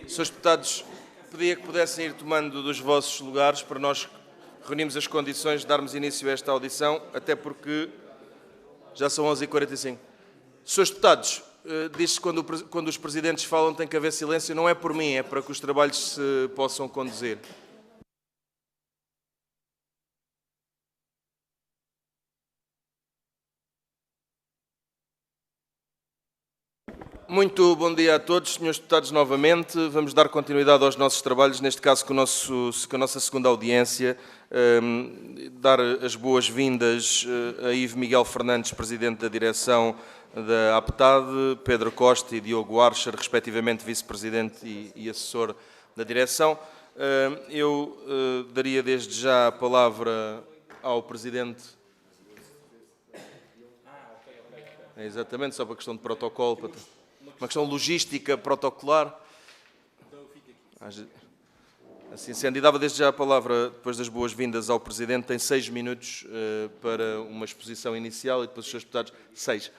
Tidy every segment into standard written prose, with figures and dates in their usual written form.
Senhores deputados, pedia que pudessem ir tomando dos vossos lugares para nós reunirmos as condições de darmos início a esta audição, até porque já são 11h45. Senhores deputados, diz-se que quando os presidentes falam tem que haver silêncio. Não é por mim, é para que os trabalhos se possam conduzir. Muito bom dia a todos, senhores deputados, novamente. Vamos dar continuidade aos nossos trabalhos, neste caso com a nossa segunda audiência. Dar as boas-vindas a Ivo Miguel Fernandes, Presidente da Direção da APTAD, Pedro Costa e Diogo Archer, respectivamente Vice-Presidente e Assessor da Direção. Eu daria desde já a palavra ao Presidente. Exatamente, só para a questão de protocolo. Uma questão logística, protocolar. Assim sendo, e dava desde já a palavra, depois das boas-vindas ao Presidente, tem 6 minutos para uma exposição inicial e depois os seus deputados, 6.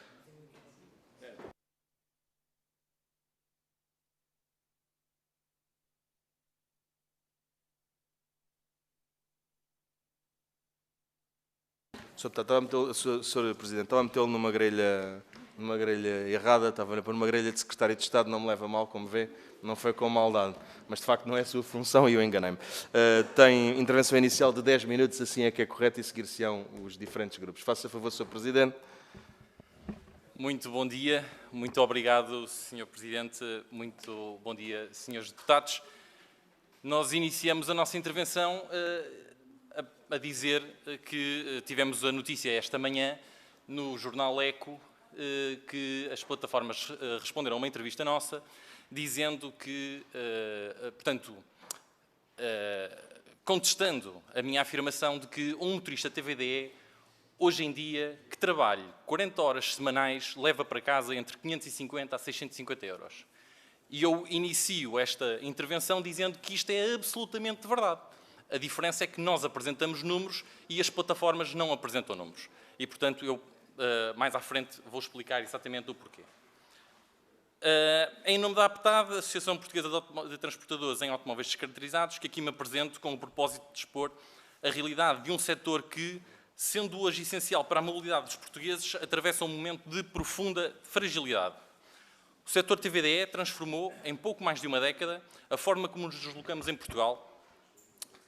Sr. Presidente, estava a metê-lo numa grelha errada, estava a pôr numa grelha de Secretário de Estado, não me leva mal, como vê, não foi com maldade, mas de facto não é a sua função e eu enganei-me. Tem intervenção inicial de 10 minutos, assim é que é correto, e seguir-se-ão os diferentes grupos. Faça a favor, Sr. Presidente. Muito bom dia, muito obrigado, Sr. Presidente, muito bom dia, Srs. Deputados. Nós iniciamos a nossa intervenção a dizer que tivemos a notícia esta manhã no jornal Eco que as plataformas responderam a uma entrevista nossa dizendo que, portanto, contestando a minha afirmação de que um motorista TVDE, hoje em dia, que trabalhe 40 horas semanais, leva para casa entre 550 a 650 euros. E eu inicio esta intervenção dizendo que isto é absolutamente verdade. A diferença é que nós apresentamos números e as plataformas não apresentam números. E, portanto, eu mais à frente vou explicar exatamente o porquê. Em nome da APTAD, Associação Portuguesa de Transportadores em Automóveis Descaracterizados, que aqui me apresento com o propósito de expor a realidade de um setor que, sendo hoje essencial para a mobilidade dos portugueses, atravessa um momento de profunda fragilidade. O setor TVDE transformou, em pouco mais de uma década, a forma como nos deslocamos em Portugal,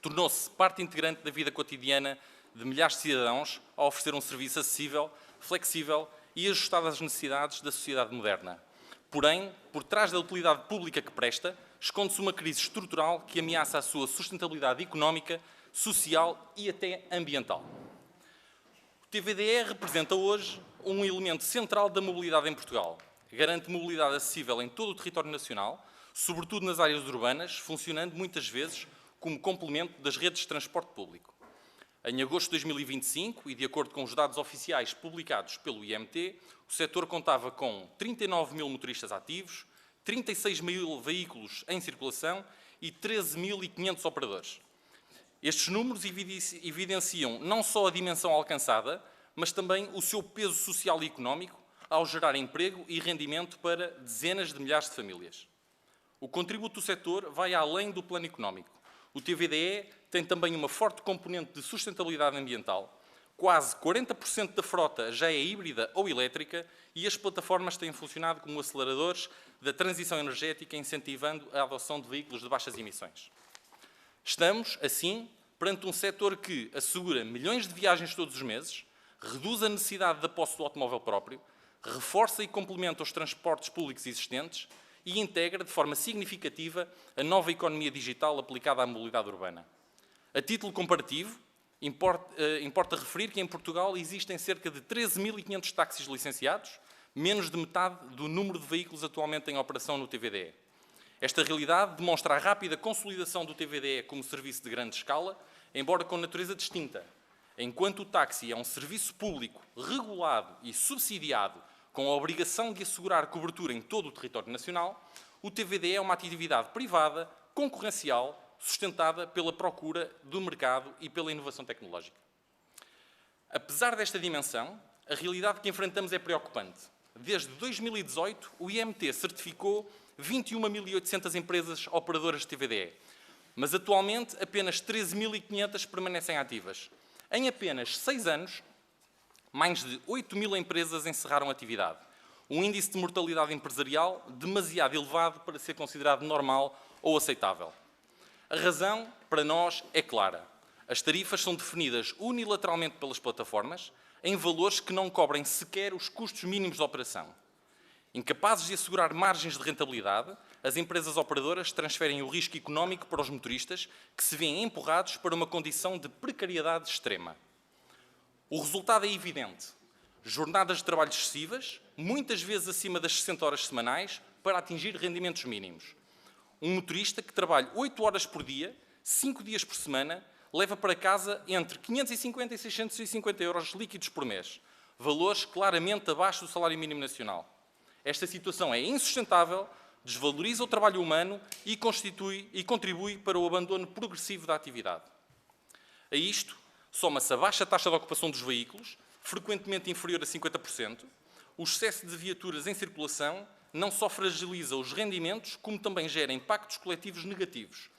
tornou-se parte integrante da vida cotidiana de milhares de cidadãos a oferecer um serviço acessível, flexível e ajustado às necessidades da sociedade moderna. Porém, por trás da utilidade pública que presta, esconde-se uma crise estrutural que ameaça a sua sustentabilidade económica, social e até ambiental. O TVDE representa hoje um elemento central da mobilidade em Portugal. Garante mobilidade acessível em todo o território nacional, sobretudo nas áreas urbanas, funcionando muitas vezes como complemento das redes de transporte público. Em agosto de 2025, e de acordo com os dados oficiais publicados pelo IMT, o setor contava com 39 mil motoristas ativos, 36 mil veículos em circulação e 13.500 operadores. Estes números evidenciam não só a dimensão alcançada, mas também o seu peso social e económico ao gerar emprego e rendimento para dezenas de milhares de famílias. O contributo do setor vai além do plano económico. O TVDE tem também uma forte componente de sustentabilidade ambiental. Quase 40% da frota já é híbrida ou elétrica e as plataformas têm funcionado como aceleradores da transição energética, incentivando a adoção de veículos de baixas emissões. Estamos, assim, perante um setor que assegura milhões de viagens todos os meses, reduz a necessidade da posse do automóvel próprio, reforça e complementa os transportes públicos existentes e integra de forma significativa a nova economia digital aplicada à mobilidade urbana. A título comparativo, importa referir que em Portugal existem cerca de 13.500 táxis licenciados, menos de metade do número de veículos atualmente em operação no TVDE. Esta realidade demonstra a rápida consolidação do TVDE como serviço de grande escala, embora com natureza distinta. Enquanto o táxi é um serviço público regulado e subsidiado com a obrigação de assegurar cobertura em todo o território nacional, o TVDE é uma atividade privada, concorrencial, sustentada pela procura do mercado e pela inovação tecnológica. Apesar desta dimensão, a realidade que enfrentamos é preocupante. Desde 2018, o IMT certificou 21.800 empresas operadoras de TVDE, mas atualmente apenas 13.500 permanecem ativas. Em apenas 6 anos, mais de 8.000 empresas encerraram atividade. Um índice de mortalidade empresarial demasiado elevado para ser considerado normal ou aceitável. A razão, para nós, é clara. As tarifas são definidas unilateralmente pelas plataformas em valores que não cobrem sequer os custos mínimos de operação. Incapazes de assegurar margens de rentabilidade, as empresas operadoras transferem o risco económico para os motoristas, que se veem empurrados para uma condição de precariedade extrema. O resultado é evidente. Jornadas de trabalho excessivas, muitas vezes acima das 60 horas semanais, para atingir rendimentos mínimos. Um motorista que trabalha 8 horas por dia, 5 dias por semana, leva para casa entre 550 e 650 euros líquidos por mês, valores claramente abaixo do salário mínimo nacional. Esta situação é insustentável, desvaloriza o trabalho humano e contribui para o abandono progressivo da atividade. A isto, soma-se a baixa taxa de ocupação dos veículos, frequentemente inferior a 50%, o excesso de viaturas em circulação não só fragiliza os rendimentos, como também gera impactos coletivos negativos,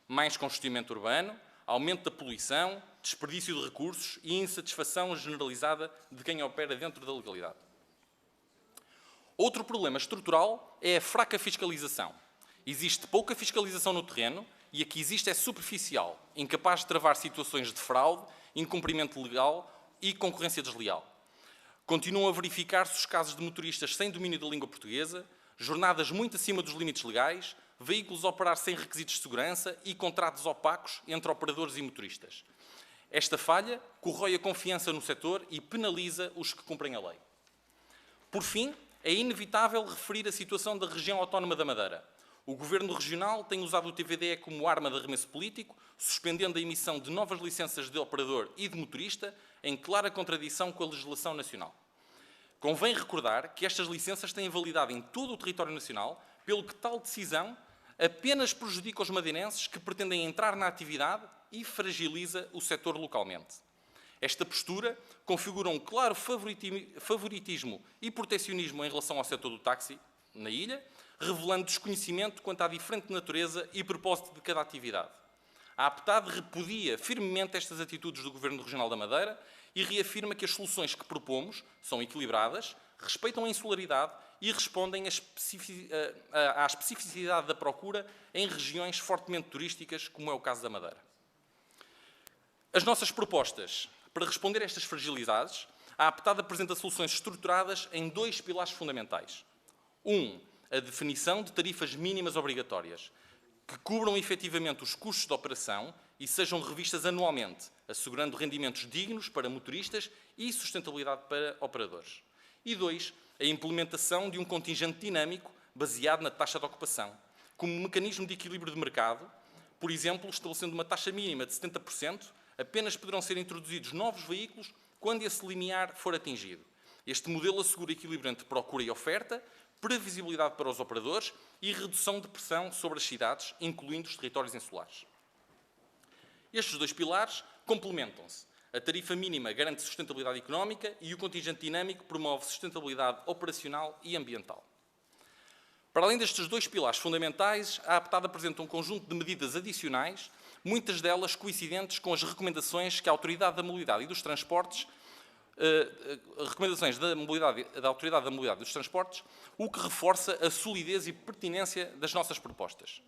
mais congestionamento urbano, aumento da poluição, desperdício de recursos e insatisfação generalizada de quem opera dentro da legalidade. Outro problema estrutural é a fraca fiscalização. Existe pouca fiscalização no terreno e a que existe é superficial, incapaz de travar situações de fraude, incumprimento legal e concorrência desleal. Continuam a verificar-se os casos de motoristas sem domínio da língua portuguesa, jornadas muito acima dos limites legais, veículos a operar sem requisitos de segurança e contratos opacos entre operadores e motoristas. Esta falha corrói a confiança no setor e penaliza os que cumprem a lei. Por fim, é inevitável referir a situação da região autónoma da Madeira. O Governo Regional tem usado o TVDE como arma de arremesso político, suspendendo a emissão de novas licenças de operador e de motorista, em clara contradição com a legislação nacional. Convém recordar que estas licenças têm validade em todo o território nacional, pelo que tal decisão apenas prejudica os madeirenses que pretendem entrar na atividade e fragiliza o setor localmente. Esta postura configura um claro favoritismo e protecionismo em relação ao setor do táxi na ilha, revelando desconhecimento quanto à diferente natureza e propósito de cada atividade. A APTAD repudia firmemente estas atitudes do Governo Regional da Madeira e reafirma que as soluções que propomos são equilibradas, respeitam a insularidade e respondem à especificidade da procura em regiões fortemente turísticas, como é o caso da Madeira. As nossas propostas para responder a estas fragilidades, a APTAD apresenta soluções estruturadas em 2 pilares fundamentais. A definição de tarifas mínimas obrigatórias, que cubram efetivamente os custos de operação e sejam revistas anualmente, assegurando rendimentos dignos para motoristas e sustentabilidade para operadores. E 2, a implementação de um contingente dinâmico baseado na taxa de ocupação, como mecanismo de equilíbrio de mercado, por exemplo, estabelecendo uma taxa mínima de 70%, apenas poderão ser introduzidos novos veículos quando esse limiar for atingido. Este modelo assegura equilíbrio entre procura e oferta, previsibilidade para os operadores e redução de pressão sobre as cidades, incluindo os territórios insulares. Estes 2 pilares complementam-se. A tarifa mínima garante sustentabilidade económica e o contingente dinâmico promove sustentabilidade operacional e ambiental. Para além destes 2 pilares fundamentais, a APTAD apresenta um conjunto de medidas adicionais, muitas delas coincidentes com as recomendações que a Autoridade da Mobilidade e dos Transportes da Autoridade da Mobilidade e dos Transportes, o que reforça a solidez e pertinência das nossas propostas.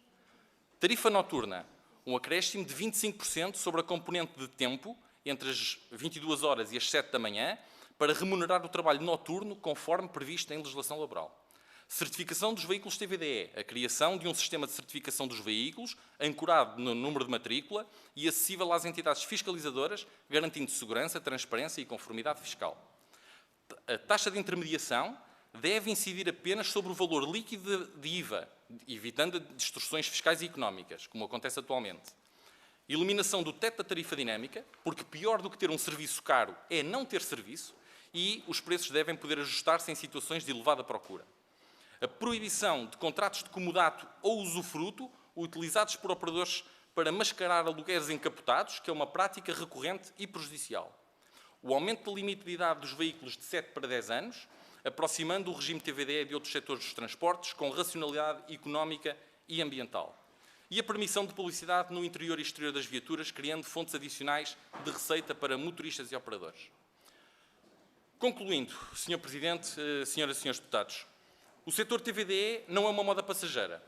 Tarifa noturna, um acréscimo de 25% sobre a componente de tempo, entre as 22 horas e as 7 da manhã, para remunerar o trabalho noturno, conforme previsto em legislação laboral. Certificação dos veículos TVDE, a criação de um sistema de certificação dos veículos, ancorado no número de matrícula e acessível às entidades fiscalizadoras, garantindo segurança, transparência e conformidade fiscal. A taxa de intermediação deve incidir apenas sobre o valor líquido de IVA, evitando distorções fiscais e económicas, como acontece atualmente. Eliminação do teto da tarifa dinâmica, porque pior do que ter um serviço caro é não ter serviço, e os preços devem poder ajustar-se em situações de elevada procura. A proibição de contratos de comodato ou usufruto utilizados por operadores para mascarar aluguéis encapotados, que é uma prática recorrente e prejudicial. O aumento do limite de idade dos veículos de 7 para 10 anos, aproximando o regime TVDE de outros setores dos transportes com racionalidade económica e ambiental. E a permissão de publicidade no interior e exterior das viaturas, criando fontes adicionais de receita para motoristas e operadores. Concluindo, Sr. Presidente, Senhoras e Senhores Deputados, o setor TVDE não é uma moda passageira.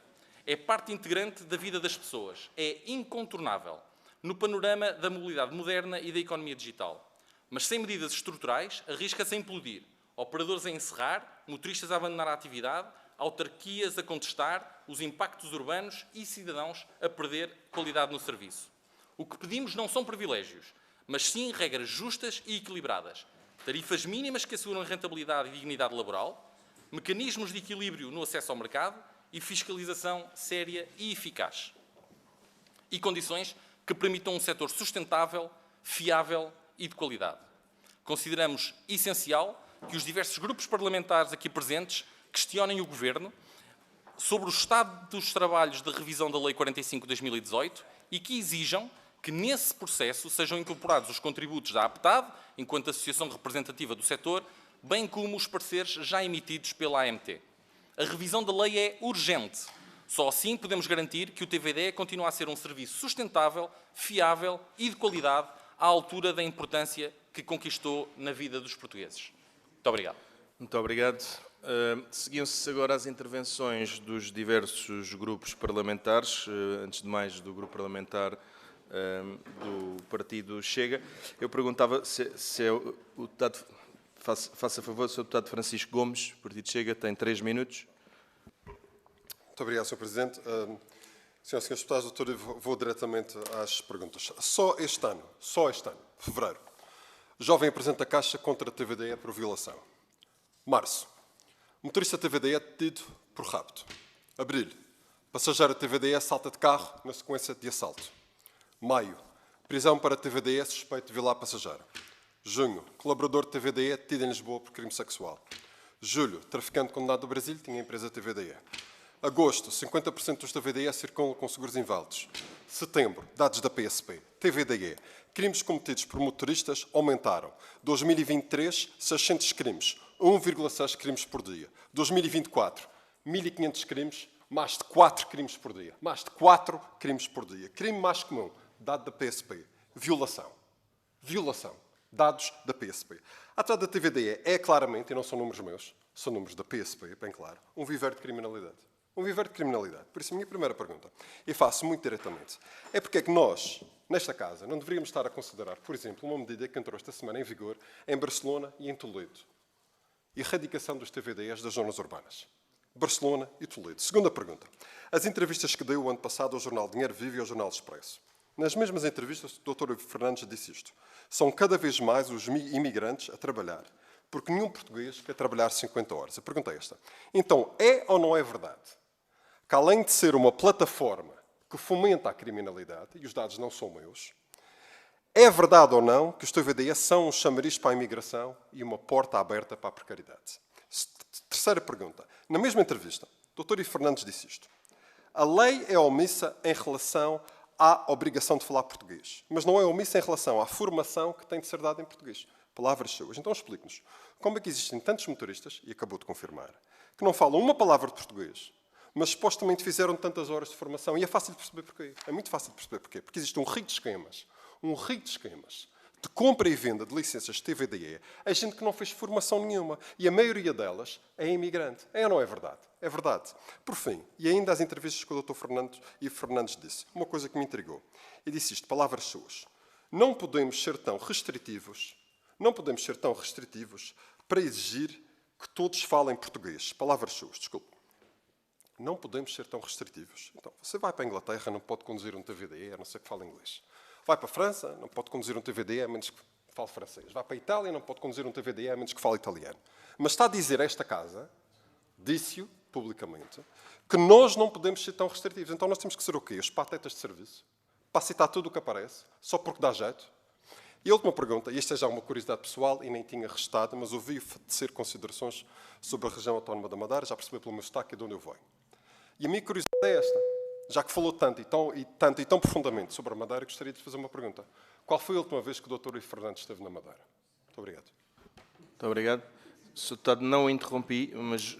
É parte integrante da vida das pessoas. É incontornável no panorama da mobilidade moderna e da economia digital. Mas sem medidas estruturais, arrisca-se a implodir. Operadores a encerrar, motoristas a abandonar a atividade, autarquias a contestar, os impactos urbanos e cidadãos a perder qualidade no serviço. O que pedimos não são privilégios, mas sim regras justas e equilibradas. Tarifas mínimas que asseguram rentabilidade e dignidade laboral, mecanismos de equilíbrio no acesso ao mercado e fiscalização séria e eficaz. E condições que permitam um setor sustentável, fiável e de qualidade. Consideramos essencial que os diversos grupos parlamentares aqui presentes questionem o Governo sobre o estado dos trabalhos de revisão da Lei 45 de 2018 e que exijam que nesse processo sejam incorporados os contributos da APTAD, enquanto associação representativa do setor, bem como os pareceres já emitidos pela AMT. A revisão da lei é urgente. Só assim podemos garantir que o TVDE continua a ser um serviço sustentável, fiável e de qualidade à altura da importância que conquistou na vida dos portugueses. Muito obrigado. Muito obrigado. Seguiam-se agora as intervenções dos diversos grupos parlamentares, antes de mais do grupo parlamentar do Partido Chega. Eu perguntava se é o deputado, faça favor, Sr. Deputado Francisco Gomes, Partido Chega, tem 3 minutos. Muito obrigado, Sr. Presidente. Senhoras e Senhores Deputados, doutor, vou diretamente às perguntas. Só este ano, fevereiro, jovem apresenta queixa contra a TVDE por violação. Março, motorista TVDE detido por rapto. Abril, passageiro TVDE salta de carro na sequência de assalto. Maio, prisão para TVDE suspeito de violar passageiro. Junho, colaborador de TVDE detido em Lisboa por crime sexual. Julho, traficante condenado do Brasil, tinha empresa TVDE. Agosto, 50% dos TVDE circulam com seguros inválidos. Setembro, dados da PSP. TVDE. Crimes cometidos por motoristas aumentaram. 2023, 600 crimes. 1,6 crimes por dia. 2024, 1.500 crimes, mais de 4 crimes por dia. Mais de 4 crimes por dia. Crime mais comum, dado da PSP. Violação. Violação. Dados da PSP. A atividade da TVDE é claramente, e não são números meus, são números da PSP, bem claro, um viver de criminalidade. Um viver de criminalidade. Por isso, a minha primeira pergunta, e faço muito diretamente, é porque é que nós, nesta casa, não deveríamos estar a considerar, por exemplo, uma medida que entrou esta semana em vigor em Barcelona e em Toledo. Erradicação dos TVDEs das zonas urbanas. Barcelona e Toledo. Segunda pergunta. As entrevistas que deu o ano passado ao jornal Dinheiro Vivo e ao jornal Expresso. Nas mesmas entrevistas, o Dr. Fernandes disse isto. São cada vez mais os imigrantes a trabalhar, porque nenhum português quer trabalhar 50 horas. A pergunta é esta. Então, é ou não é verdade que, além de ser uma plataforma que fomenta a criminalidade, e os dados não são meus, é verdade ou não que os TVDE são um chamariz para a imigração e uma porta aberta para a precariedade? Terceira pergunta. Na mesma entrevista, o Dr. Fernandes disse isto. A lei é omissa em relação à obrigação de falar português, mas não é omissa em relação à formação que tem de ser dada em português. Palavras suas. Então explique-nos. Como é que existem tantos motoristas, e acabou de confirmar, que não falam uma palavra de português, mas supostamente fizeram tantas horas de formação? E é fácil de perceber porquê. É muito fácil de perceber porquê. Porque existe um rico de esquemas de compra e venda de licenças de TVDE a gente que não fez formação nenhuma. E a maioria delas é imigrante. É ou não é verdade? É verdade. Por fim, e ainda as entrevistas que o Dr. Fernandes disse, uma coisa que me intrigou. E disse isto, palavras suas. Não podemos ser tão restritivos para exigir que todos falem português. Palavras suas, desculpe. Não podemos ser tão restritivos. Então, você vai para a Inglaterra, não pode conduzir um TVDE, a não ser que fale inglês. Vai para a França, não pode conduzir um TVDE, a menos que fale francês. Vai para a Itália, não pode conduzir um TVDE, a menos que fale italiano. Mas está a dizer a esta casa, disse-o publicamente, que nós não podemos ser tão restritivos. Então nós temos que ser o quê? Os patetas de serviço? Para citar tudo o que aparece? Só porque dá jeito? E a última pergunta, e esta é já uma curiosidade pessoal, e nem tinha restado, mas ouvi tecer considerações sobre a região autónoma da Madeira, já percebi pelo meu sotaque de onde eu venho. E a minha curiosidade é esta. Já que falou tanto e tão profundamente sobre a Madeira, gostaria de fazer uma pergunta. Qual foi a última vez que o Dr. Fernandes esteve na Madeira? Muito obrigado. Muito obrigado. Sr. Deputado, não o interrompi, mas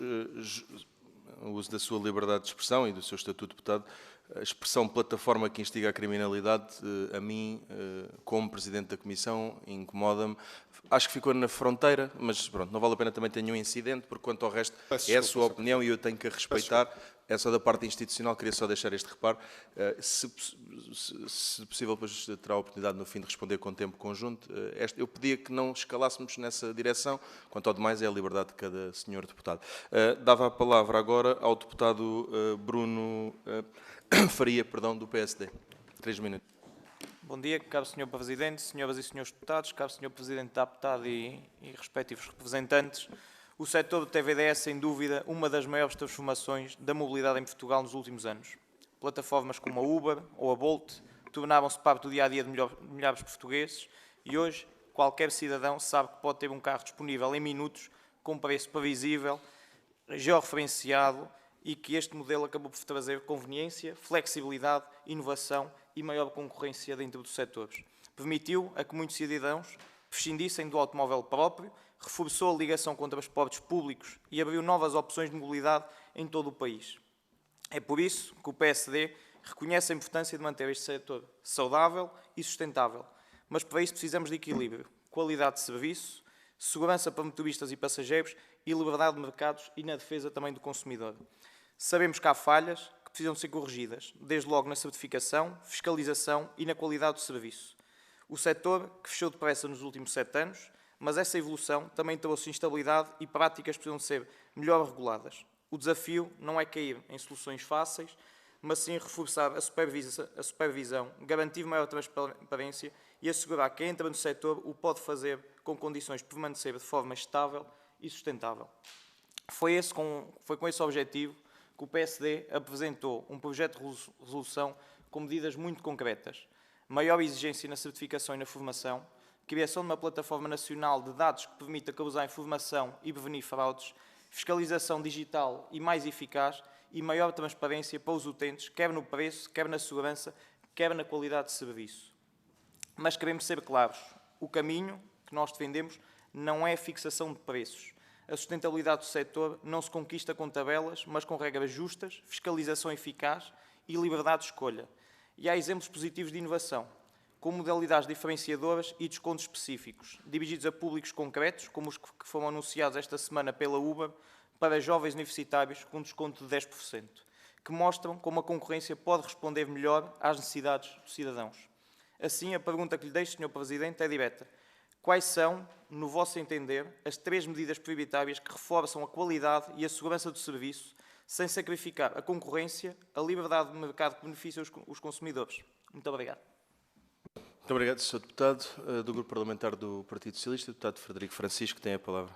o uso da sua liberdade de expressão e do seu estatuto de deputado, a expressão plataforma que instiga a criminalidade, a mim, como Presidente da Comissão, incomoda-me. Acho que ficou na fronteira, mas pronto, não vale a pena também ter nenhum incidente, porque quanto ao resto é a sua opinião e eu tenho que a respeitar. É só da parte institucional, queria só deixar este reparo. Se possível, depois terá a oportunidade no fim de responder com tempo conjunto. Eu pedia que não escalássemos nessa direção, quanto ao demais é a liberdade de cada senhor deputado. Dava a palavra agora ao deputado Bruno Faria, do PSD. 3 minutos. Bom dia, caro Sr. Presidente, senhoras e senhores deputados, caro Sr. Presidente da APTAD e respectivos representantes. O setor do TVDE é, sem dúvida, uma das maiores transformações da mobilidade em Portugal nos últimos anos. Plataformas como a Uber ou a Bolt tornaram-se parte do dia-a-dia de milhares de portugueses e hoje qualquer cidadão sabe que pode ter um carro disponível em minutos, com preço previsível, georreferenciado, e que este modelo acabou por trazer conveniência, flexibilidade, inovação e maior concorrência dentro dos setores. Permitiu a que muitos cidadãos prescindissem do automóvel próprio, reforçou a ligação com transportes públicos e abriu novas opções de mobilidade em todo o país. É por isso que o PSD reconhece a importância de manter este setor saudável e sustentável, mas para isso precisamos de equilíbrio, qualidade de serviço, segurança para motoristas e passageiros e liberdade de mercados e na defesa também do consumidor. Sabemos que há falhas que precisam ser corrigidas, desde logo na certificação, fiscalização e na qualidade do serviço. O setor que fechou depressa nos últimos 7 anos, mas essa evolução também trouxe instabilidade e práticas que precisam ser melhor reguladas. O desafio não é cair em soluções fáceis, mas sim reforçar a supervisão, garantir maior transparência e assegurar que quem entra no setor o pode fazer com condições de permanecer de forma estável e sustentável. Foi com esse objetivo que o PSD apresentou um projeto de resolução com medidas muito concretas. Maior exigência na certificação e na formação, criação de uma plataforma nacional de dados que permita cruzar informação e prevenir fraudes, fiscalização digital e mais eficaz e maior transparência para os utentes, quer no preço, quer na segurança, quer na qualidade de serviço. Mas queremos ser claros, o caminho que nós defendemos não é a fixação de preços. A sustentabilidade do setor não se conquista com tabelas, mas com regras justas, fiscalização eficaz e liberdade de escolha. E há exemplos positivos de inovação, com modalidades diferenciadoras e descontos específicos, dirigidos a públicos concretos, como os que foram anunciados esta semana pela Uber, para jovens universitários com desconto de 10%, que mostram como a concorrência pode responder melhor às necessidades dos cidadãos. Assim, a pergunta que lhe deixo, Sr. Presidente, é direta. Quais são, no vosso entender, as 3 medidas prioritárias que reforçam a qualidade e a segurança do serviço, sem sacrificar a concorrência, a liberdade de mercado que beneficia os consumidores? Muito obrigado. Muito obrigado, Sr. Deputado. Do Grupo Parlamentar do Partido Socialista, o deputado Frederico Francisco tem a palavra.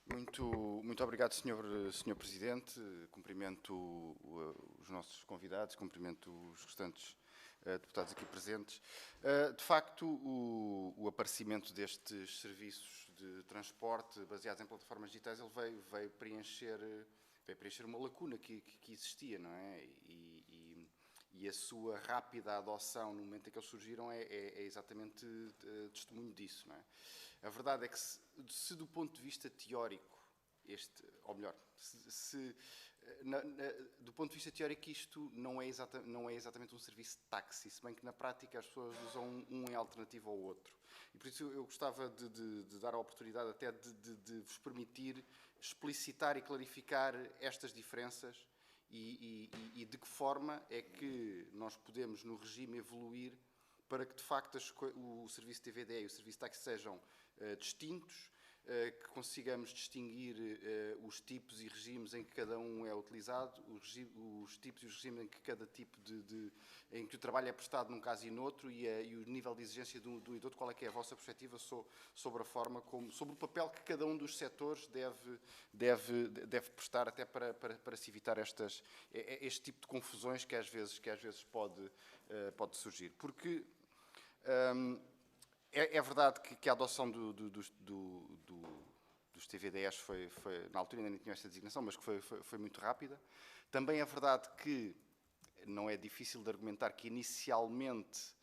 Muito obrigado, Sr. Presidente. Cumprimento os nossos convidados, cumprimento os restantes deputados aqui presentes. De facto, o aparecimento destes serviços de transporte baseados em plataformas digitais ele veio preencher uma lacuna que existia, não é? E a sua rápida adoção no momento em que eles surgiram é exatamente testemunho disso, não é? A verdade é que se do ponto de vista teórico, do ponto de vista teórico isto não é exatamente um serviço de táxi, se bem que na prática as pessoas usam um em alternativa ao outro. E por isso eu gostava de dar a oportunidade até de vos permitir explicitar e clarificar estas diferenças e de que forma é que nós podemos no regime evoluir para que de facto o serviço TVDE e o serviço táxi sejam distintos, que consigamos distinguir os tipos e regimes em que cada um é utilizado, os tipos e os regimes em que cada tipo em que o trabalho é prestado num caso e no outro e o nível de exigência do e do outro. Qual é que é a vossa perspectiva sobre a forma sobre o papel que cada um dos setores deve prestar até para se evitar este tipo de confusões que às vezes pode surgir. Porque é verdade que a adoção dos TVDEs foi, na altura ainda nem tinha esta designação, mas que foi muito rápida. Também é verdade que não é difícil de argumentar que inicialmente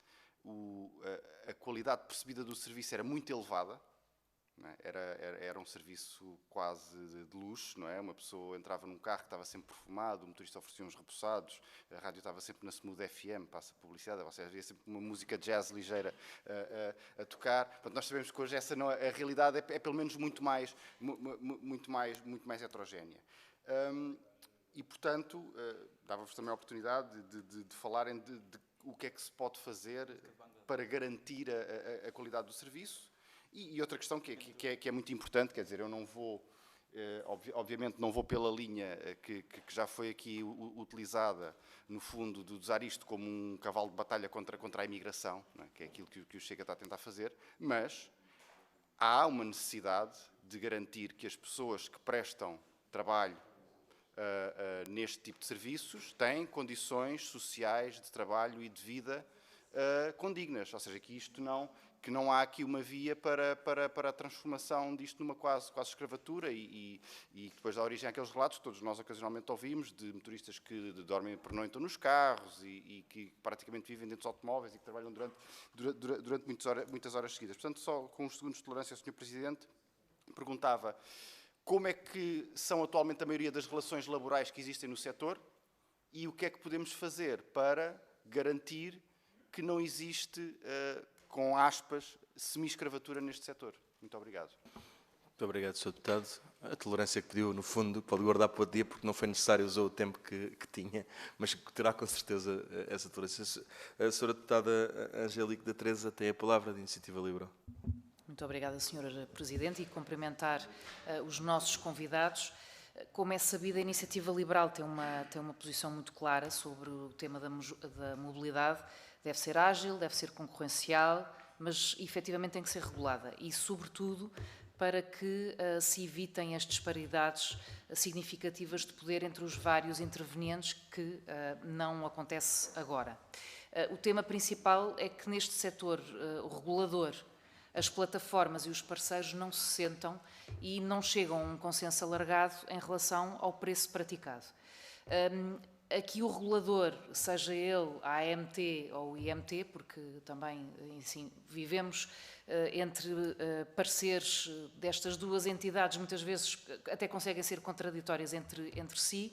a qualidade percebida do serviço era muito elevada, não é? Era um serviço quase de luxo, não é? Uma pessoa entrava num carro que estava sempre perfumado, o motorista oferecia uns repousados, a rádio estava sempre na Smooth FM, passa publicidade, ou seja, havia sempre uma música jazz ligeira a tocar. Portanto, nós sabemos que hoje essa não, a realidade é pelo menos muito mais heterogénea. E, portanto, dava-vos também a oportunidade de falarem de o que é que se pode fazer para garantir a qualidade do serviço. E outra questão que é muito importante, quer dizer, eu não vou, obviamente não vou pela linha que já foi aqui utilizada, no fundo, de usar isto como um cavalo de batalha contra a imigração, não é? Que é aquilo que o Chega está a tentar fazer, mas há uma necessidade de garantir que as pessoas que prestam trabalho neste tipo de serviços têm condições sociais de trabalho e de vida condignas, ou seja, que não há aqui uma via para a transformação disto numa quase escravatura e depois dá origem àqueles relatos que todos nós ocasionalmente ouvimos de motoristas que dormem pernoitam nos carros e que praticamente vivem dentro dos automóveis e que trabalham durante muitas horas seguidas. Portanto, só com uns segundos de tolerância, Sr. Presidente, perguntava como é que são atualmente a maioria das relações laborais que existem no setor e o que é que podemos fazer para garantir que não existe, com aspas, semi-escravatura neste setor. Muito obrigado. Muito obrigado, Sr. Deputado. A tolerância que pediu, no fundo, pode guardar para outro dia, porque não foi necessário usar o tempo que tinha, mas terá com certeza essa tolerância. A Sra. Deputada Angélica da Teresa tem a palavra de Iniciativa Liberal. Muito obrigada, Sra. Presidente, e cumprimentar os nossos convidados. Como é sabido, a Iniciativa Liberal tem uma posição muito clara sobre o tema da mobilidade. Deve ser ágil, deve ser concorrencial, mas efetivamente tem que ser regulada e, sobretudo, para que se evitem as disparidades significativas de poder entre os vários intervenientes, que não acontece agora. O tema principal é que neste setor, o regulador, as plataformas e os parceiros não se sentam e não chegam a um consenso alargado em relação ao preço praticado. Aqui o regulador, seja ele a AMT ou o IMT, porque também assim, vivemos entre pareceres destas duas entidades, muitas vezes até conseguem ser contraditórias entre si,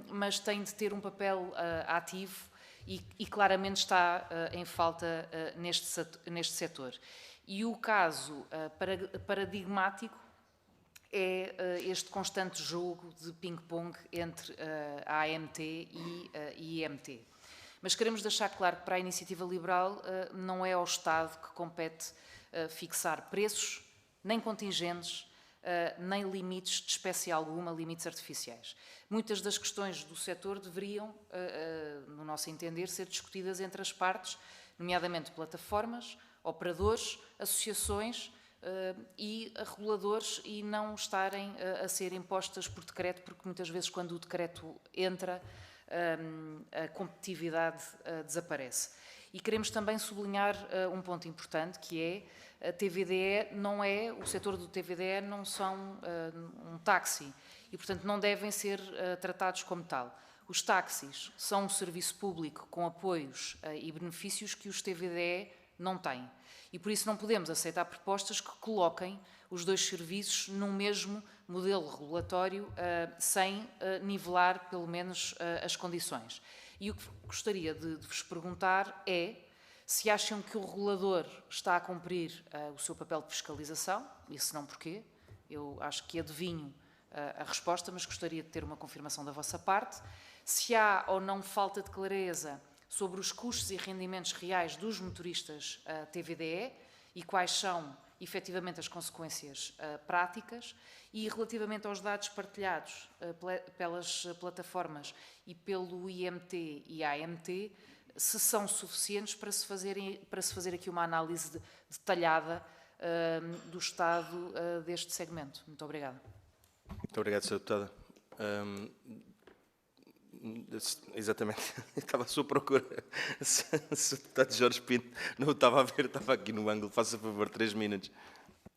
mas tem de ter um papel ativo e claramente está em falta neste setor. E o caso paradigmático é este constante jogo de ping-pong entre a AMT e a IMT. Mas queremos deixar claro que para a Iniciativa Liberal não é ao Estado que compete fixar preços, nem contingentes, nem limites de espécie alguma, limites artificiais. Muitas das questões do setor deveriam, no nosso entender, ser discutidas entre as partes, nomeadamente plataformas, operadores, associações e reguladores, e não estarem a ser impostas por decreto, porque muitas vezes quando o decreto entra, a competitividade desaparece. E queremos também sublinhar um ponto importante, que é a TVDE não é, o setor do TVDE não são um táxi e, portanto, não devem ser tratados como tal. Os táxis são um serviço público com apoios e benefícios que os TVDE não têm. E por isso não podemos aceitar propostas que coloquem os dois serviços num mesmo modelo regulatório sem nivelar, pelo menos, as condições. E o que gostaria de vos perguntar é se acham que o regulador está a cumprir o seu papel de fiscalização, e se não, porquê. Eu acho que adivinho a resposta, mas gostaria de ter uma confirmação da vossa parte. Se há ou não falta de clareza sobre os custos e rendimentos reais dos motoristas TVDE e quais são, efetivamente, as consequências práticas, e relativamente aos dados partilhados pelas plataformas e pelo IMT e AMT, se são suficientes para se fazer aqui uma análise detalhada do estado deste segmento. Muito obrigada. Muito obrigado, Sra. Deputada. Exatamente, estava à sua procura. Se o deputado Jorge Pinto não o estava a ver, estava aqui no ângulo. Faça favor, 3 minutos.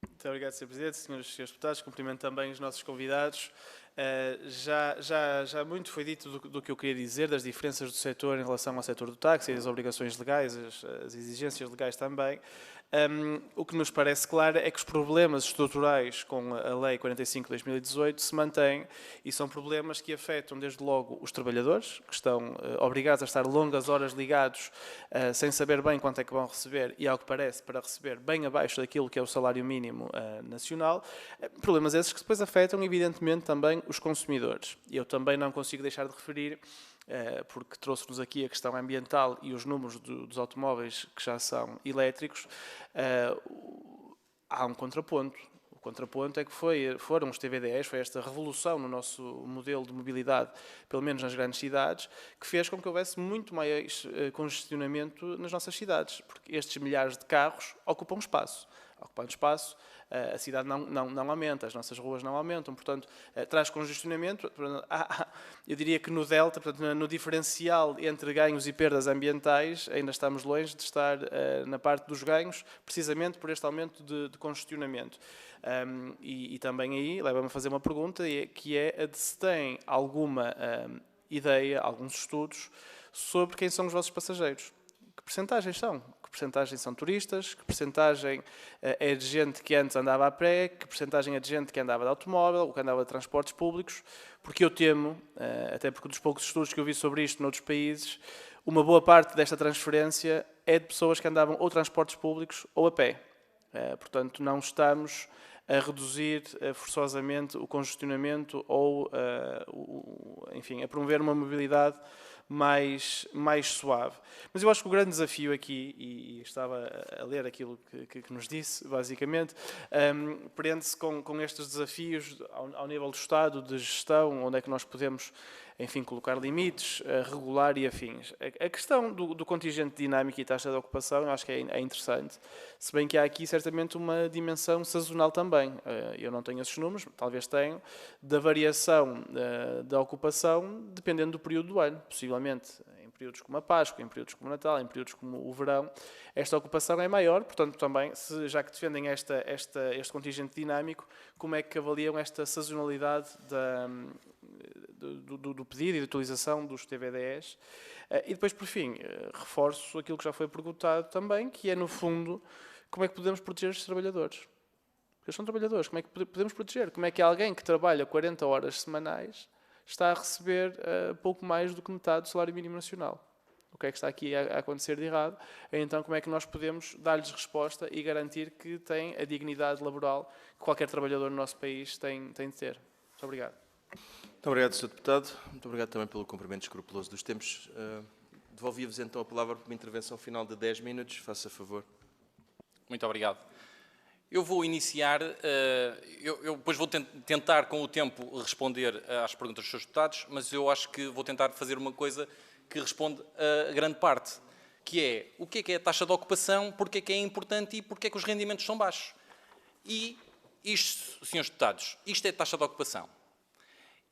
Muito obrigado, Sr. Presidente, senhores e senhores deputados. Cumprimento também os nossos convidados. Já muito foi dito do que eu queria dizer, das diferenças do setor em relação ao setor do táxi, as obrigações legais, as exigências legais também. O que nos parece claro é que os problemas estruturais com a Lei 45 de 2018 se mantêm e são problemas que afetam desde logo os trabalhadores, que estão obrigados a estar longas horas ligados sem saber bem quanto é que vão receber e, ao que parece, para receber bem abaixo daquilo que é o salário mínimo nacional. Problemas esses que depois afetam, evidentemente, também os consumidores. Eu também não consigo deixar de referir, porque trouxe-nos aqui a questão ambiental e os números dos automóveis que já são elétricos, há um contraponto. O contraponto é que foram os TVDs, foi esta revolução no nosso modelo de mobilidade, pelo menos nas grandes cidades, que fez com que houvesse muito mais congestionamento nas nossas cidades, porque estes milhares de carros ocupam espaço. Ocupando espaço, a cidade não aumenta, as nossas ruas não aumentam, portanto, traz congestionamento. Eu diria que no delta, portanto, no diferencial entre ganhos e perdas ambientais, ainda estamos longe de estar na parte dos ganhos, precisamente por este aumento de congestionamento. E também aí leva-me a fazer uma pergunta, que é a de se tem alguma ideia, alguns estudos, sobre quem são os vossos passageiros. Que percentagens são? Que percentagem são turistas? Que percentagem é de gente que antes andava a pé? Que percentagem é de gente que andava de automóvel ou que andava de transportes públicos? Porque eu temo, até porque dos poucos estudos que eu vi sobre isto noutros países, uma boa parte desta transferência é de pessoas que andavam ou transportes públicos ou a pé. Portanto, não estamos a reduzir forçosamente o congestionamento ou, enfim, a promover uma mobilidade mais suave. Mas eu acho que o grande desafio aqui, e estava a ler aquilo que nos disse, basicamente, prende-se com estes desafios ao nível do Estado, de gestão, onde é que nós podemos, enfim, colocar limites, regular e afins. A questão do contingente dinâmico e taxa de ocupação, eu acho que é interessante, se bem que há aqui certamente uma dimensão sazonal também. Eu não tenho esses números, talvez tenham, da variação da ocupação dependendo do período do ano. Possivelmente em períodos como a Páscoa, em períodos como o Natal, em períodos como o verão, esta ocupação é maior, portanto também, já que defendem este contingente dinâmico, como é que avaliam esta sazonalidade do pedido e da utilização dos TVDs? E depois, por fim, reforço aquilo que já foi perguntado também, que é, no fundo, como é que podemos proteger os trabalhadores? Porque eles são trabalhadores, como é que podemos proteger? Como é que alguém que trabalha 40 horas semanais está a receber pouco mais do que metade do salário mínimo nacional? O que é que está aqui a acontecer de errado? Então, como é que nós podemos dar-lhes resposta e garantir que têm a dignidade laboral que qualquer trabalhador no nosso país tem de ter? Muito obrigado. Muito obrigado, Sr. Deputado. Muito obrigado também pelo cumprimento escrupuloso dos tempos. Devolvia-vos então a palavra para uma intervenção final de 10 minutos. Faça favor. Muito obrigado. Eu vou iniciar, eu depois vou tentar com o tempo responder às perguntas dos seus deputados, mas eu acho que vou tentar fazer uma coisa que responde a grande parte, que é o que é a taxa de ocupação, porque é que é importante e porque é que os rendimentos são baixos. E isto, senhores deputados, isto é a taxa de ocupação.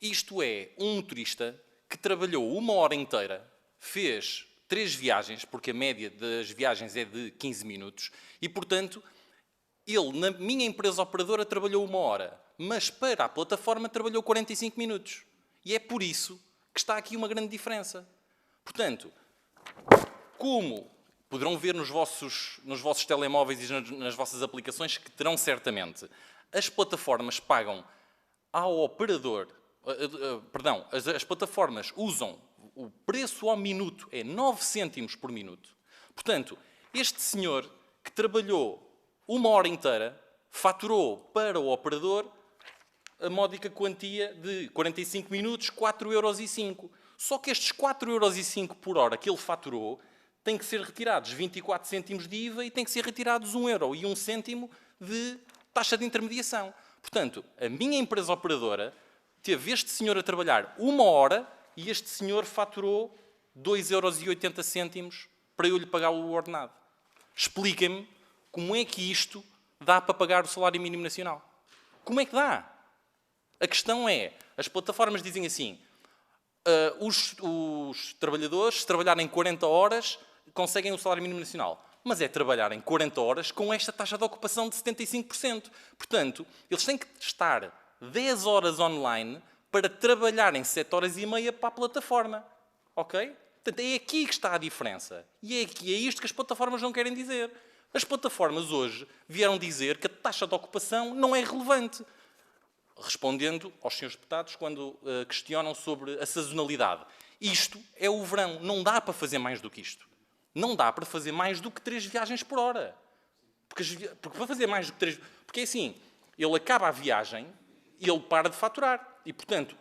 Isto é um motorista que trabalhou 1 hora inteira, fez 3 viagens, porque a média das viagens é de 15 minutos, e, portanto, ele, na minha empresa operadora, trabalhou 1 hora, mas para a plataforma trabalhou 45 minutos. E é por isso que está aqui uma grande diferença. Portanto, como poderão ver nos vossos telemóveis e nas vossas aplicações, que terão certamente, as plataformas pagam ao operador, as plataformas usam o preço ao minuto, é 9 cêntimos por minuto. Portanto, este senhor que trabalhou 1 hora inteira, faturou para o operador a módica quantia de 45 minutos, 4,05 €. Só que estes 4,05 € por hora que ele faturou têm que ser retirados 24 cêntimos de IVA e têm que ser retirados 1,01 € de taxa de intermediação. Portanto, a minha empresa operadora teve este senhor a trabalhar 1 hora e este senhor faturou 2,80 € para eu lhe pagar o ordenado. Expliquem-me como é que isto dá para pagar o salário mínimo nacional. Como é que dá? A questão é, as plataformas dizem assim, os trabalhadores, se trabalharem 40 horas, conseguem o salário mínimo nacional. Mas é trabalharem 40 horas com esta taxa de ocupação de 75%. Portanto, eles têm que estar 10 horas online para trabalharem 7 horas e meia para a plataforma. Ok? Portanto, é aqui que está a diferença. E é isto que as plataformas não querem dizer. As plataformas hoje vieram dizer que a taxa de ocupação não é relevante, respondendo aos senhores deputados quando questionam sobre a sazonalidade. Isto é o verão, não dá para fazer mais do que isto. Não dá para fazer mais do que 3 viagens por hora. Porque para fazer mais do que 3... Porque é assim, ele acaba a viagem e ele para de faturar. E, portanto,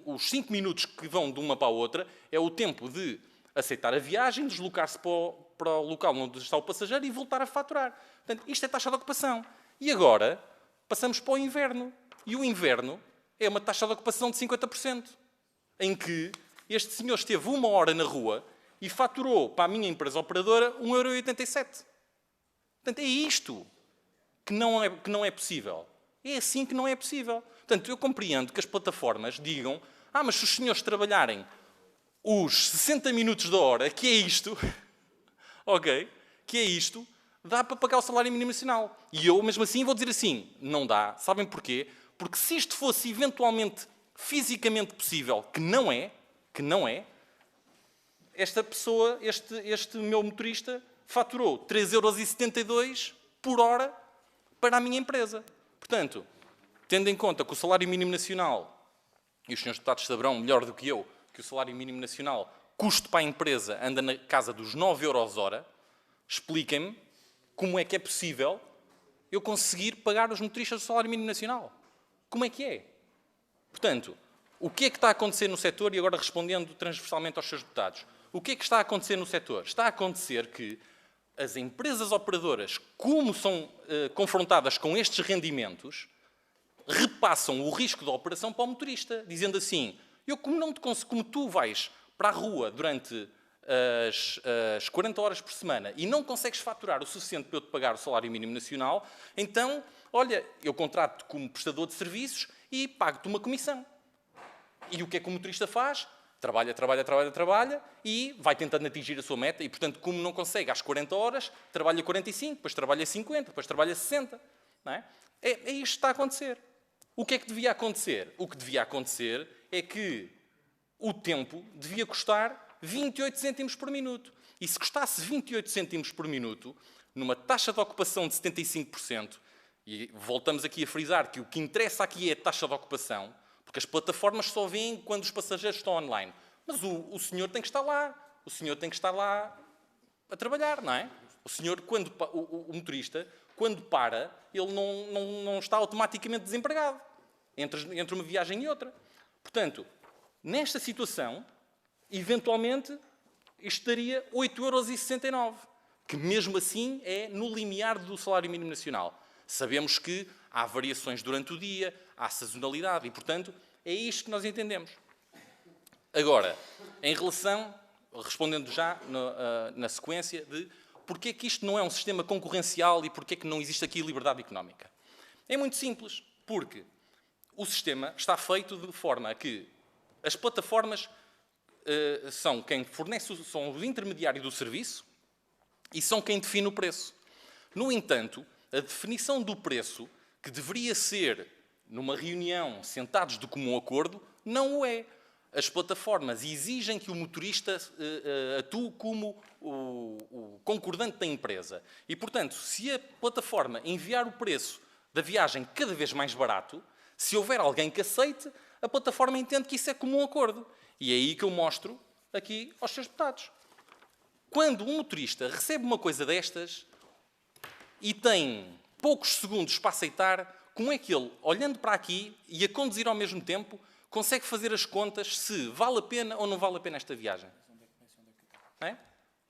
os 5 minutos que vão de uma para a outra é o tempo de aceitar a viagem, deslocar-se para o local onde está o passageiro e voltar a faturar. Portanto, isto é taxa de ocupação. E agora passamos para o inverno. E o inverno é uma taxa de ocupação de 50%, em que este senhor esteve 1 hora na rua e faturou para a minha empresa operadora 1,87 €. Portanto, é isto que não é possível. É assim que não é possível. Portanto, eu compreendo que as plataformas digam mas se os senhores trabalharem os 60 minutos da hora, que é isto, ok, que é isto, dá para pagar o salário mínimo nacional. E eu, mesmo assim, vou dizer assim, não dá. Sabem porquê? Porque se isto fosse eventualmente fisicamente possível, que não é, esta pessoa, este meu motorista, faturou 3,72 € por hora para a minha empresa. Portanto, tendo em conta que o salário mínimo nacional, e os senhores deputados saberão melhor do que eu, que o salário mínimo nacional, custo para a empresa, anda na casa dos 9 € hora, expliquem-me como é que é possível eu conseguir pagar os motoristas do salário mínimo nacional. Como é que é? Portanto, o que é que está a acontecer no setor? E agora respondendo transversalmente aos seus deputados. O que é que está a acontecer no setor? Está a acontecer que as empresas operadoras, como são confrontadas com estes rendimentos, repassam o risco da operação para o motorista, dizendo assim, como tu vais para a rua durante as 40 horas por semana e não consegues faturar o suficiente para eu te pagar o salário mínimo nacional, então, olha, eu contrato-te como prestador de serviços e pago-te uma comissão. E o que é que o motorista faz? Trabalha e vai tentando atingir a sua meta e, portanto, como não consegue às 40 horas, trabalha 45, depois trabalha 50, depois trabalha 60. Não é? É isto que está a acontecer. O que é que devia acontecer? O que devia acontecer é que o tempo devia custar 28 cêntimos por minuto. E se custasse 28 cêntimos por minuto, numa taxa de ocupação de 75%, e voltamos aqui a frisar que o que interessa aqui é a taxa de ocupação, porque as plataformas só veem quando os passageiros estão online. Mas o senhor tem que estar lá. O senhor tem que estar lá a trabalhar, não é? O senhor, o motorista, quando para, ele não está automaticamente desempregado entre uma viagem e outra. Portanto, nesta situação, eventualmente, isto daria 8,69 €, que mesmo assim é no limiar do salário mínimo nacional. Sabemos que há variações durante o dia, há sazonalidade e, portanto, é isto que nós entendemos. Agora, em relação, respondendo já na sequência de porque é que isto não é um sistema concorrencial e porque é que não existe aqui liberdade económica. É muito simples, porque o sistema está feito de forma a que as plataformas são quem fornece, são o intermediário do serviço e são quem define o preço. No entanto, a definição do preço, que deveria ser numa reunião sentados de comum acordo, não o é. As plataformas exigem que o motorista atue como o concordante da empresa. E, portanto, se a plataforma enviar o preço da viagem cada vez mais barato, se houver alguém que aceite, a plataforma entende que isso é comum acordo. E é aí que eu mostro aqui aos seus deputados. Quando um motorista recebe uma coisa destas e tem poucos segundos para aceitar, como é que ele, olhando para aqui e a conduzir ao mesmo tempo, consegue fazer as contas se vale a pena ou não vale a pena esta viagem? É?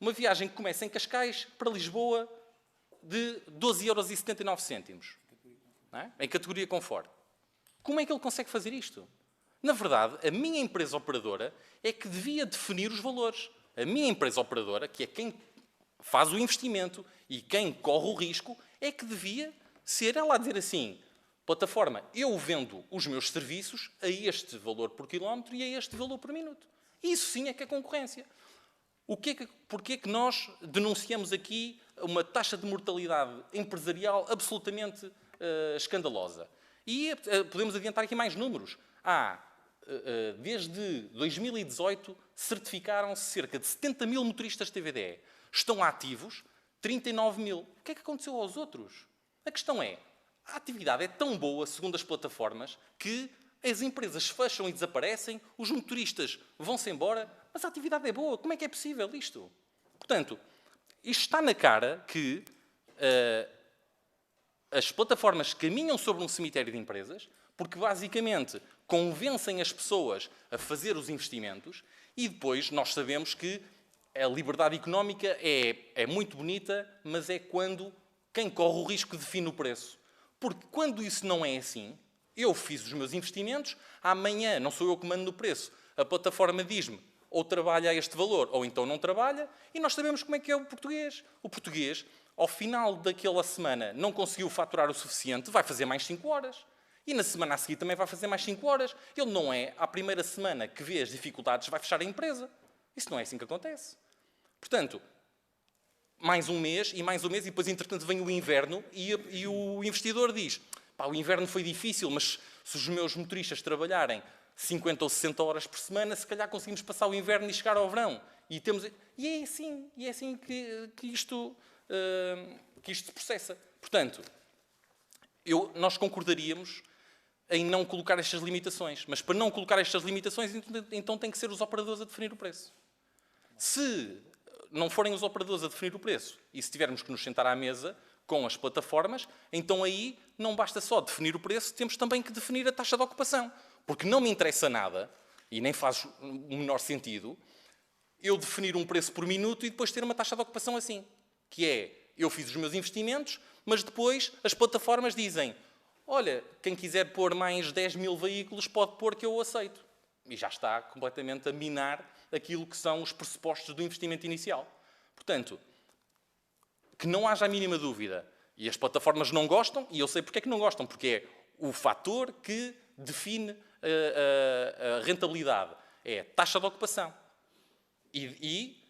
Uma viagem que começa em Cascais para Lisboa de 12,79 €, em categoria Confort. Como é que ele consegue fazer isto? Na verdade, a minha empresa operadora é que devia definir os valores. A minha empresa operadora, que é quem faz o investimento e quem corre o risco, é que devia ser ela a dizer assim, plataforma, eu vendo os meus serviços a este valor por quilómetro e a este valor por minuto. Isso sim é que é concorrência. Porquê é que nós denunciamos aqui uma taxa de mortalidade empresarial absolutamente escandalosa? E podemos adiantar aqui mais números. Desde 2018, certificaram-se cerca de 70 mil motoristas TVDE. Estão ativos 39 mil. O que é que aconteceu aos outros? A questão é, a atividade é tão boa, segundo as plataformas, que as empresas fecham e desaparecem, os motoristas vão-se embora, mas a atividade é boa. Como é que é possível isto? Portanto, isto está na cara que as plataformas caminham sobre um cemitério de empresas, porque basicamente convencem as pessoas a fazer os investimentos e depois nós sabemos que a liberdade económica é muito bonita, mas é quando quem corre o risco define o preço. Porque quando isso não é assim, eu fiz os meus investimentos, amanhã não sou eu que mando no preço, a plataforma diz-me ou trabalha a este valor ou então não trabalha, e nós sabemos como é que é o português. O português, ao final daquela semana, não conseguiu faturar o suficiente, vai fazer mais 5 horas. E na semana a seguir também vai fazer mais 5 horas. Ele não é, à primeira semana que vê as dificuldades, vai fechar a empresa. Isso não é assim que acontece. Portanto, mais um mês, e depois, entretanto, vem o inverno e o investidor diz: pá, o inverno foi difícil, mas se os meus motoristas trabalharem 50 ou 60 horas por semana, se calhar conseguimos passar o inverno e chegar ao verão. E é assim que isto se processa. Portanto, nós concordaríamos em não colocar estas limitações. Mas para não colocar estas limitações, então tem que ser os operadores a definir o preço. Se não forem os operadores a definir o preço e se tivermos que nos sentar à mesa com as plataformas, então aí não basta só definir o preço, temos também que definir a taxa de ocupação. Porque não me interessa nada, e nem faz o menor sentido, eu definir um preço por minuto e depois ter uma taxa de ocupação assim. Que é, eu fiz os meus investimentos, mas depois as plataformas dizem: olha, quem quiser pôr mais 10 mil veículos pode pôr que eu o aceito. E já está completamente a minar aquilo que são os pressupostos do investimento inicial. Portanto, que não haja a mínima dúvida. E as plataformas não gostam, e eu sei porque é que não gostam, porque é o fator que define a rentabilidade. É a taxa de ocupação. E,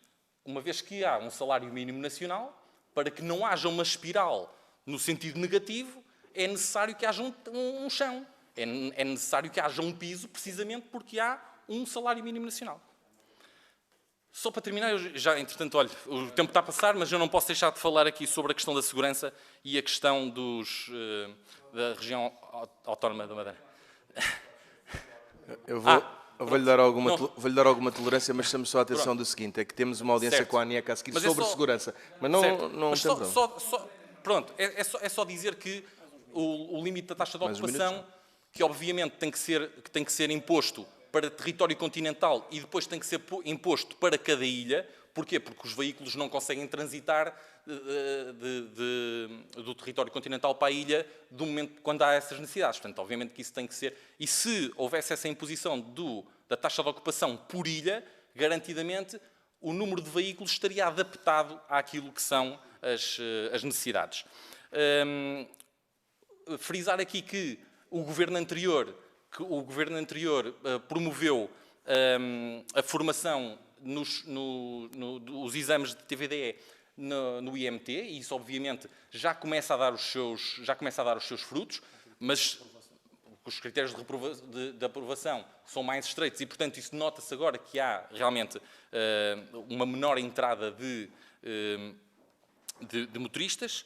uma vez que há um salário mínimo nacional, para que não haja uma espiral no sentido negativo, é necessário que haja um chão. É necessário que haja um piso, precisamente porque há um salário mínimo nacional. Só para terminar, entretanto, olha, o tempo está a passar, mas eu não posso deixar de falar aqui sobre a questão da segurança e a questão da região autónoma da Madeira. Eu vou-lhe dar alguma tolerância, mas chame só a atenção do seguinte, é que temos uma audiência Certo. com a ANIEC a seguir Mas sobre segurança. Mas não Mas tem problema. pronto, é só dizer que o limite da taxa de Mais um ocupação, que obviamente tem que ser imposto para território continental e depois tem que ser imposto para cada ilha. Porquê? Porque os veículos não conseguem transitar do território continental para a ilha do momento quando há essas necessidades. Portanto, obviamente que isso tem que ser... E se houvesse essa imposição da taxa de ocupação por ilha, garantidamente o número de veículos estaria adaptado àquilo que são as necessidades. Frisar aqui que o governo anterior promoveu a formação os exames de TVDE no IMT, e isso obviamente já começa a dar os seus frutos, mas os critérios de aprovação são mais estreitos e, portanto, isso nota-se agora que há realmente uma menor entrada de motoristas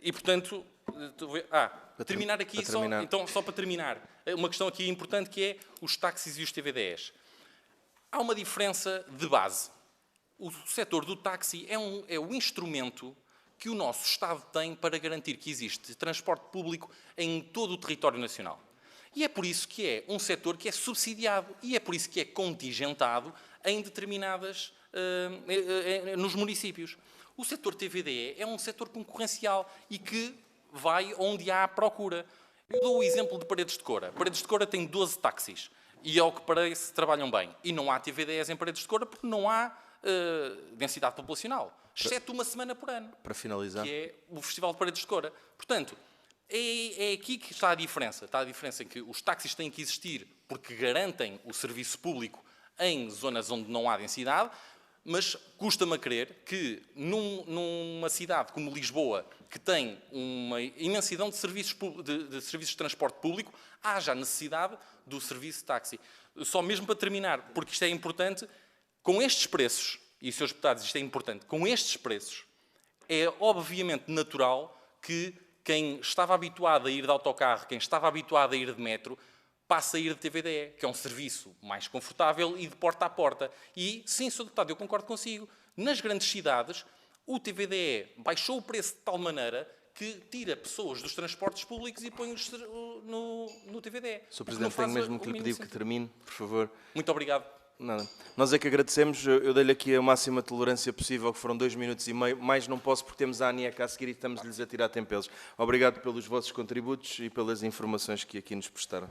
e, portanto, terminar aqui só para terminar, uma questão aqui importante que é os táxis e os TVDEs. Há uma diferença de base. O setor do táxi é o instrumento que o nosso Estado tem para garantir que existe transporte público em todo o território nacional. E é por isso que é um setor que é subsidiado e é por isso que é contingentado em determinadas... nos municípios. O setor TVDE é um setor concorrencial e que vai onde há procura. Eu dou o exemplo de Paredes de Coura. Paredes de Coura tem 12 táxis e, ao que parece, trabalham bem. E não há TVDEs em Paredes de Coura porque não há densidade populacional, exceto uma semana por ano. Para finalizar. Que é o Festival de Paredes de Coura. Portanto, é aqui que está a diferença. Está a diferença em que os táxis têm que existir porque garantem o serviço público em zonas onde não há densidade, mas custa-me a crer que numa cidade como Lisboa, que tem uma imensidão de serviços de transporte público, haja a necessidade do serviço de táxi. Só mesmo para terminar, porque isto é importante, com estes preços, e, Srs. Deputados, isto é importante, com estes preços, é obviamente natural que quem estava habituado a ir de autocarro, quem estava habituado a ir de metro, passa a ir de TVDE, que é um serviço mais confortável e de porta a porta. E, sim, Sr. Deputado, eu concordo consigo. Nas grandes cidades, o TVDE baixou o preço de tal maneira que tira pessoas dos transportes públicos e põe-os no TVDE. Sr. Presidente, tenho mesmo que lhe pedir que termine, por favor. Muito obrigado. Nada. Nós é que agradecemos. Eu dei-lhe aqui a máxima tolerância possível, que foram 2 minutos e meio. Mais não posso porque temos a ANIEC a seguir e estamos-lhes a tirar tempo eles. Obrigado pelos vossos contributos e pelas informações que aqui nos prestaram.